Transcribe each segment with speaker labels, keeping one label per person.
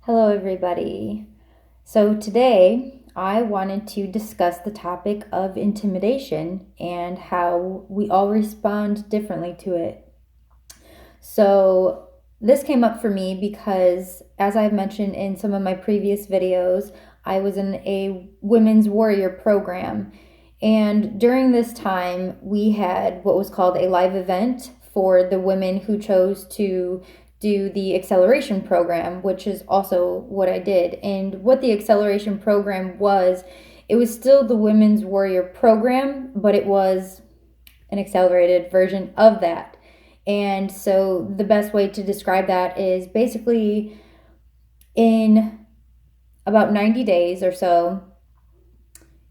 Speaker 1: Hello, everybody. So, today I wanted to discuss the topic of intimidation and how we all respond differently to it. So, this came up for me because, as I've mentioned in some of my previous videos, I was in a women's warrior program. And during this time, we had what was called a live event for the women who chose to do the acceleration program, which is also what I did. And what the acceleration program was, it was still the Women's Warrior program, but it was an accelerated version of that. And so the best way to describe that is basically in about 90 days or so,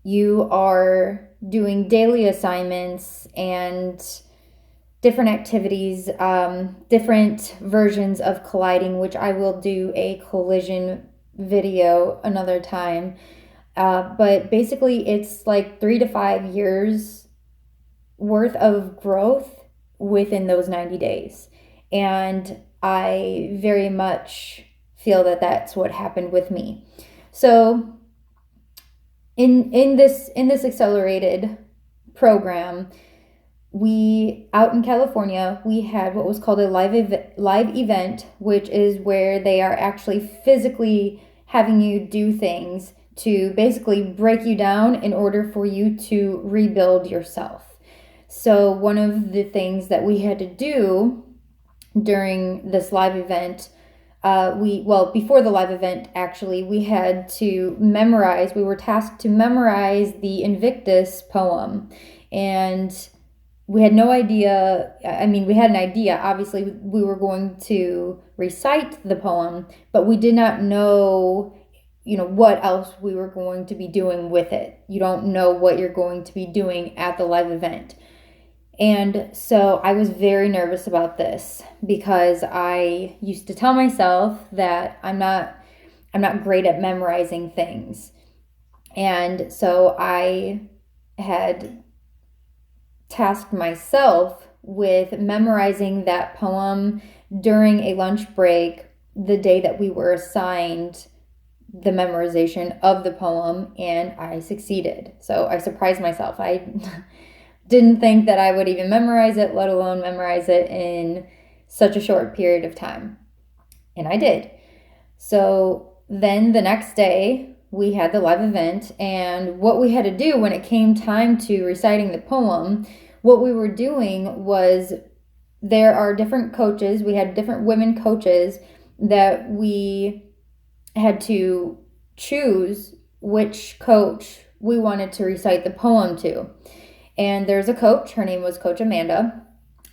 Speaker 1: you are doing daily assignments and different activities, different versions of colliding, which I will do a collision video another time. But basically, it's like 3 to 5 years worth of growth within those 90 days. And I very much feel that that's what happened with me. So in this accelerated program, we out in California, we had what was called a live event, which is where they are actually physically having you do things to basically break you down in order for you to rebuild yourself. So one of the things that we had to do during this live event, before the live event, actually, we had to memorize, we were tasked to memorize the Invictus poem. And we had no idea. I mean, we had an idea. Obviously, we were going to recite the poem, but we did not know, what else we were going to be doing with it. You don't know what you're going to be doing at the live event. And so I was very nervous about this because I used to tell myself that I'm not great at memorizing things. And so I had tasked myself with memorizing that poem during a lunch break the day that we were assigned the memorization of the poem, and I succeeded. So I surprised myself. I didn't think that I would even memorize it, let alone memorize it in such a short period of time. And I did. So then the next day, we had the live event, and what we had to do when it came time to reciting the poem, what we were doing was there are different coaches. We had different women coaches that we had to choose which coach we wanted to recite the poem to. And there's a coach, her name was Coach Amanda.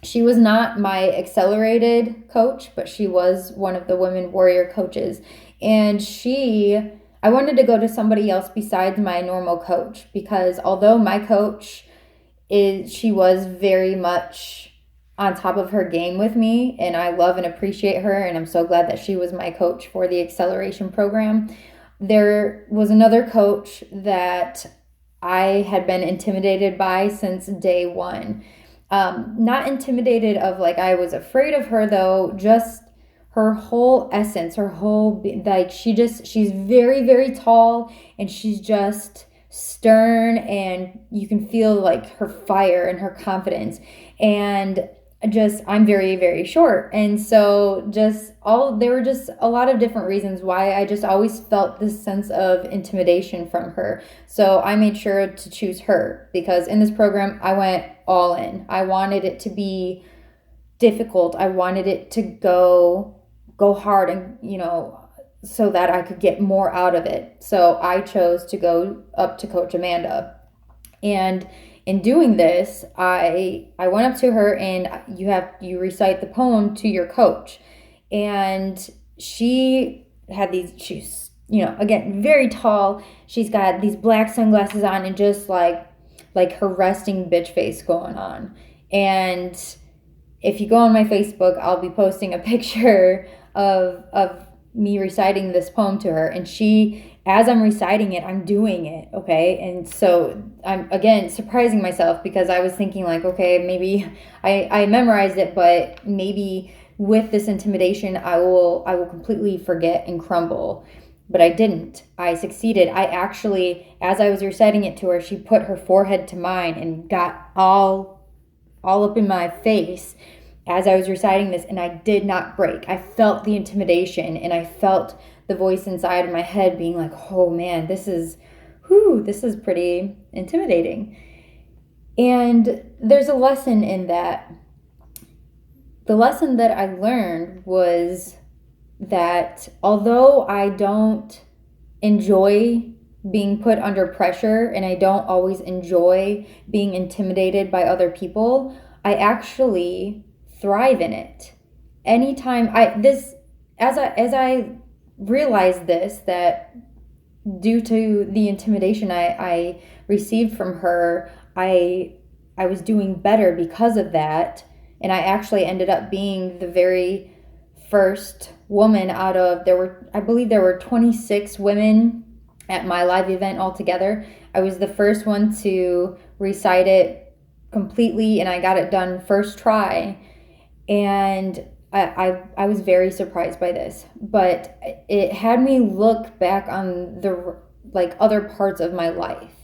Speaker 1: She was not my accelerated coach, but she was one of the women warrior coaches. And I wanted to go to somebody else besides my normal coach, because although my coach she was very much on top of her game with me, and I love and appreciate her, and I'm so glad that she was my coach for the acceleration program. There was another coach that I had been intimidated by since day one. Not intimidated of like I was afraid of her though, just her whole essence, her whole, like she's very, very tall, and she's just stern, and you can feel like her fire and her confidence. And I'm very, very short. And so there were just a lot of different reasons why I just always felt this sense of intimidation from her. So I made sure to choose her because in this program, I went all in. I wanted it to be difficult. I wanted it to go hard and, so that I could get more out of it. So I chose to go up to Coach Amanda. And in doing this, I went up to her, and you recite the poem to your coach. And she's, again, very tall. She's got these black sunglasses on and just like her resting bitch face going on. And if you go on my Facebook, I'll be posting a picture of me reciting this poem to her. And as I'm reciting it, I'm doing it, okay? And so I'm, again, surprising myself because I was thinking like, okay, maybe I memorized it, but maybe with this intimidation, I will completely forget and crumble. But I didn't. I succeeded. I actually, as I was reciting it to her, she put her forehead to mine and got all up in my face as I was reciting this, and I did not break. I felt the intimidation, and I felt the voice inside of my head being like, oh man, this is pretty intimidating. And there's a lesson in that. The lesson that I learned was that although I don't enjoy being put under pressure and I don't always enjoy being intimidated by other people, I actually thrive in it. Anytime as I realized this, that due to the intimidation I received from her, I was doing better because of that, and I actually ended up being the very first woman out of, I believe there were 26 women at my live event altogether. I was the first one to recite it completely, and I got it done first try. And I was very surprised by this, but it had me look back on the other parts of my life,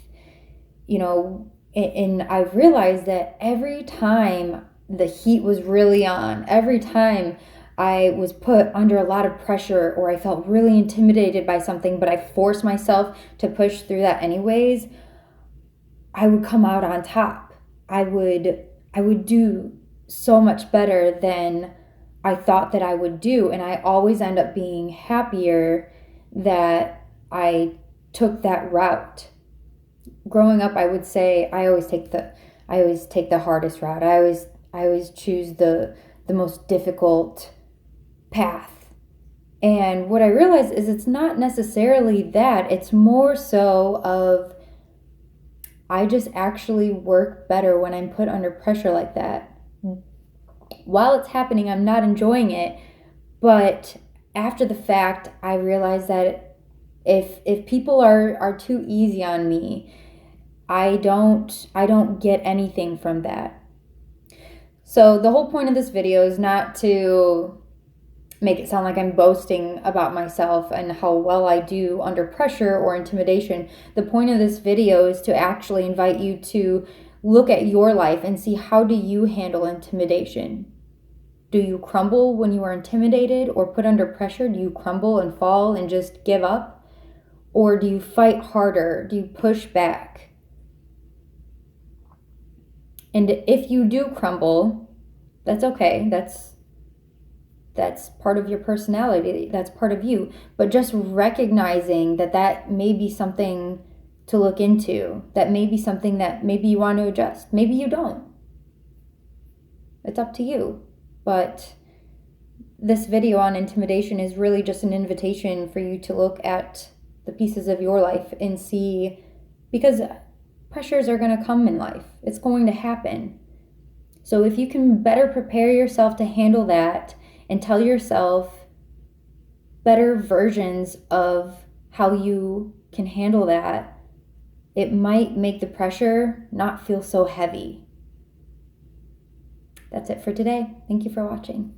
Speaker 1: and I realized that every time the heat was really on, every time I was put under a lot of pressure or I felt really intimidated by something, but I forced myself to push through that anyways, I would come out on top. I would do so much better than I thought that I would do, and I always end up being happier that I took that route. Growing up, I would say I always take the hardest route. I always choose the most difficult path. And what I realized is it's not necessarily that. It's more so of I just actually work better when I'm put under pressure like that. While it's happening, I'm not enjoying it, but after the fact, I realize that if people are too easy on me, I don't get anything from that. So the whole point of this video is not to make it sound like I'm boasting about myself and how well I do under pressure or intimidation. The point of this video is to actually invite you to look at your life and see, how do you handle intimidation? Do you crumble when you are intimidated or put under pressure? Do you crumble and fall and just give up? Or do you fight harder? Do you push back? And if you do crumble, that's okay. That's part of your personality. That's part of you. But just recognizing that may be something to look into. That may be something that maybe you want to adjust. Maybe you don't. It's up to you. But this video on intimidation is really just an invitation for you to look at the pieces of your life and see, because pressures are going to come in life. It's going to happen. So if you can better prepare yourself to handle that and tell yourself better versions of how you can handle that, it might make the pressure not feel so heavy. That's it for today. Thank you for watching.